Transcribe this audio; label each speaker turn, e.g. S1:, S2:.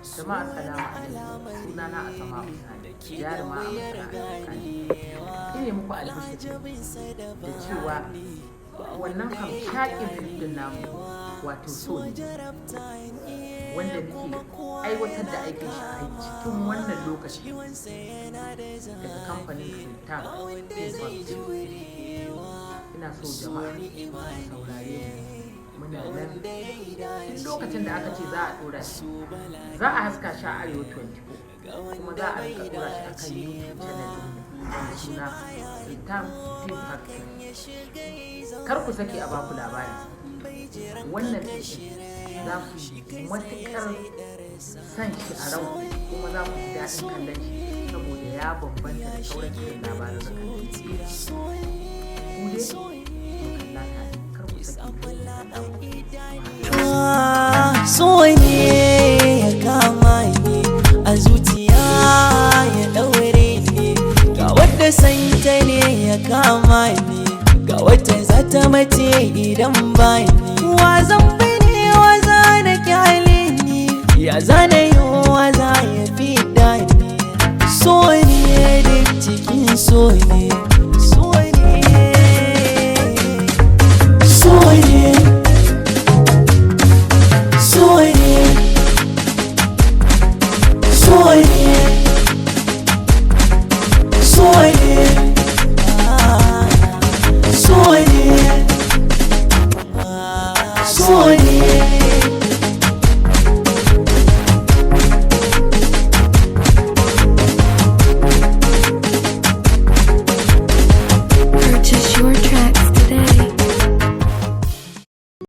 S1: Jama'a assalamu alaikum, sunana Asma'u Sani, jaruma a masana'antar Kannywood. Ina muku albishir da cewa wannan hamshakin fim ɗin namu wato So ne, wanda muke aiwatar da aikin shi a cikin wannan lokaci daga kamfanin Sultan Film. Ina so jama'a saurare mu, muna nan lokacin da aka ce za a ɗora shi, za a haska shi a Arewa 24, kuma za a rika ɗora shi akan YouTube channel mai suna Sultan Film Factory. Kar ku sake a baku labari, wannan fim za ku yi matuƙar san shi a ranku, kuma za ku ji daɗin kallon shi saboda ya bambanta da sauran irin labarin da kan
S2: so ne ya kama ni a zuciya ya daure ni, ga wadda santa ne ya kama ni, ga wadda za ta mace idan ba ni. Wa zan bane, wa za na kyale ni, ya zana yi wa za ya fi ni. So ne da cikin so ne, so ne, so ne, so ne, so ne, so ne, so ne, so ne.